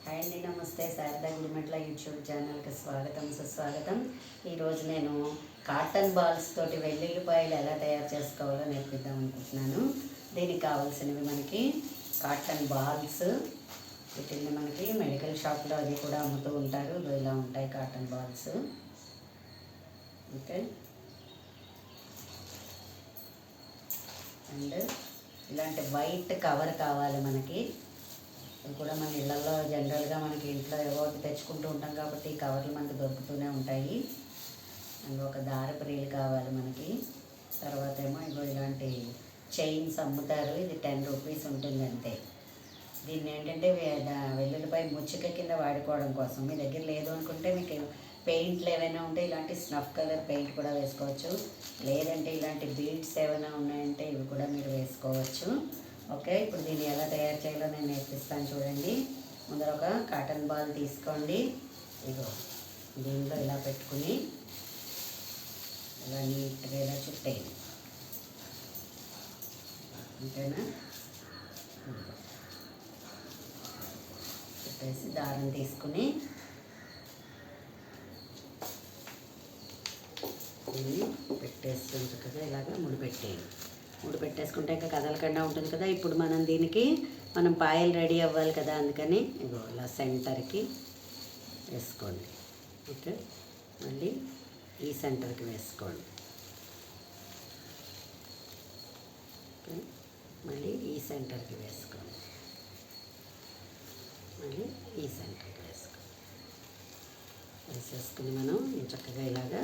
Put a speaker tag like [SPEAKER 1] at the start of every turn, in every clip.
[SPEAKER 1] Hi అండి, నమస్తే. Sharada Gudimetla YouTube ఛానల్కి స్వాగతం, సుస్వాగతం. ఈరోజు నేను కాటన్ బాల్స్ తోటి వెల్లుల్లిపాయలు ఎలా తయారు చేసుకోవాలో నేర్పిద్దాం అనుకుంటున్నాను. దీనికి కావాల్సినవి మనకి కాటన్ బాల్స్. వీటిని మనకి మెడికల్ షాప్లో అది కూడా అమ్ముతూ ఉంటారు. ఇలా ఉంటాయి కాటన్ బాల్స్. ఓకే, అండ్ ఇలాంటి వైట్ కవర్ కావాలి మనకి. ఇది కూడా మన ఇళ్ళల్లో జనరల్గా మనకి ఇంట్లో ఏవో తెచ్చుకుంటూ ఉంటాం కాబట్టి ఈ కవర్లు మనకి దొరుకుతూనే ఉంటాయి. అండ్ ఒక దారపు రీలు కావాలి మనకి. తర్వాత ఏమో ఇలాంటి చైన్స్ అమ్ముతారు. ఇది 10 రూపీస్ ఉంటుంది అంతే. దీన్ని ఏంటంటే వెల్లుల్లిపాయ ముచ్చిక కింద వాడుకోవడం కోసం. మీ దగ్గర లేదు అనుకుంటే మీకు పెయింట్లు ఏమైనా ఉంటే ఇలాంటి స్నఫ్ కలర్ పెయింట్ కూడా వేసుకోవచ్చు. లేదంటే ఇలాంటి బీడ్స్ ఏమైనా ఉన్నాయంటే ఇవి కూడా మీరు వేసుకోవచ్చు. ఓకే, ఇప్పుడు దీన్ని ఎలా తయారు చేయాలో నేను నేర్పిస్తాను చూడండి. ముందర ఒక కాటన్ బాల్ తీసుకోండి. ఇగో దీనిలో ఇలా పెట్టుకుని ఇలా నీట్గా ఇలా చుట్టేయండి. అంతేనా? చుట్టేసి దారం తీసుకుని దీన్ని పెట్టేసుకుని చక్కగా ఇలాగ ముడిపెట్టేయండి. ముడి పెట్టేసుకుంటే ఇంకా కదలకుండా ఉంటుంది కదా. ఇప్పుడు దీనికి పాయలు రెడీ అవ్వాలి కదా, అందుకని ఇగో ఇలా సెంటర్కి వేసుకోండి. ఓకే, మళ్ళీ ఈ సెంటర్కి వేసుకోండి. ఓకే, మళ్ళీ ఈ సెంటర్కి వేసుకోండి. మళ్ళీ ఈ సెంటర్కి వేసుకోండి. వేసేసుకుని మనం చక్కగా ఇలాగా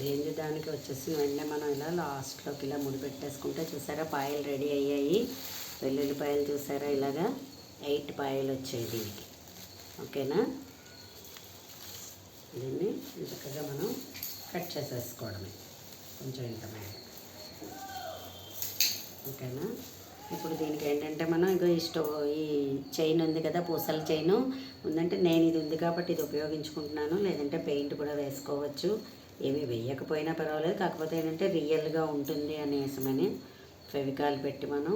[SPEAKER 1] దేని దానికి వచ్చేసి వెంటనే మనం ఇలా లాస్ట్లోకి ఇలా ముడి పెట్టేసుకుంటే చూసారా పాయలు రెడీ అయ్యాయి. వెల్లుల్లిపాయలు చూసారా, ఇలాగా 8 పాయలు వచ్చాయి దీనికి. ఓకేనా? దీన్ని చక్కగా మనం కట్ చేసేసుకోవడమే కొంచెం ఇంత మీద. ఓకేనా? ఇప్పుడు దీనికి ఏంటంటే మనం ఈ చైన్ ఉంది కదా, పూసల చైను ఉందంటే నేను ఇది ఉంది కాబట్టి ఇది ఉపయోగించుకుంటున్నాను. లేదంటే పెయింట్ కూడా వేసుకోవచ్చు. ఏమీ వేయకపోయినా పర్వాలేదు. కాకపోతే ఏంటంటే రియల్గా ఉంటుంది అనేసమని ఫెవికాల్ పెట్టి మనం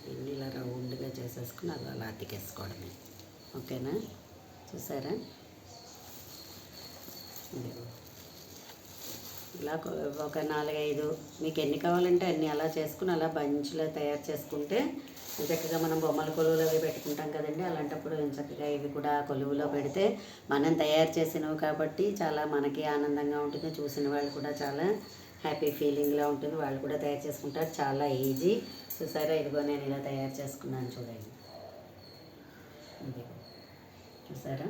[SPEAKER 1] దీన్ని ఇలా రౌండ్గా చేసేసుకుని అలా అతికేసుకోవడమే. ఓకేనా? చూసారా? ఇలా ఒక 4-5 మీకు ఎన్ని కావాలంటే అన్ని అలా చేసుకుని అలా బంచ్లో తయారు చేసుకుంటే చక్కగా మనం బొమ్మల కొలువులో అవి పెట్టుకుంటాం కదండి. అలాంటప్పుడు చక్కగా ఇవి కూడా కొలువులో పెడితే మనం తయారు చేసినవి కాబట్టి చాలా మనకి ఆనందంగా ఉంటుంది. చూసిన వాళ్ళు కూడా చాలా హ్యాపీ ఫీలింగ్లో ఉంటుంది. వాళ్ళు కూడా తయారు చేసుకుంటారు. చాలా ఈజీ. చూసారా, ఇదిగో నేను ఇలా తయారు చేసుకున్నాను చూడండి. ఇది చూసారా?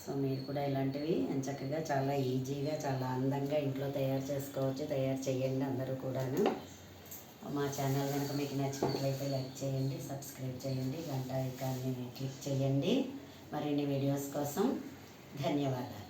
[SPEAKER 1] సో మీరు కూడా ఇలాంటివి చక్కగా చాలా ఈజీగా చాలా అందంగా ఇంట్లో తయారు చేసుకోవచ్చు. తయారు చేయండి అందరూ కూడాను. మా ఛానల్ కనుక మీకు నచ్చినట్లయితే లైక్ చేయండి, సబ్స్క్రైబ్ చేయండి, గంట ఐకాన్ని క్లిక్ చేయండి. మరిన్ని వీడియోస్ కోసం ధన్యవాదాలు.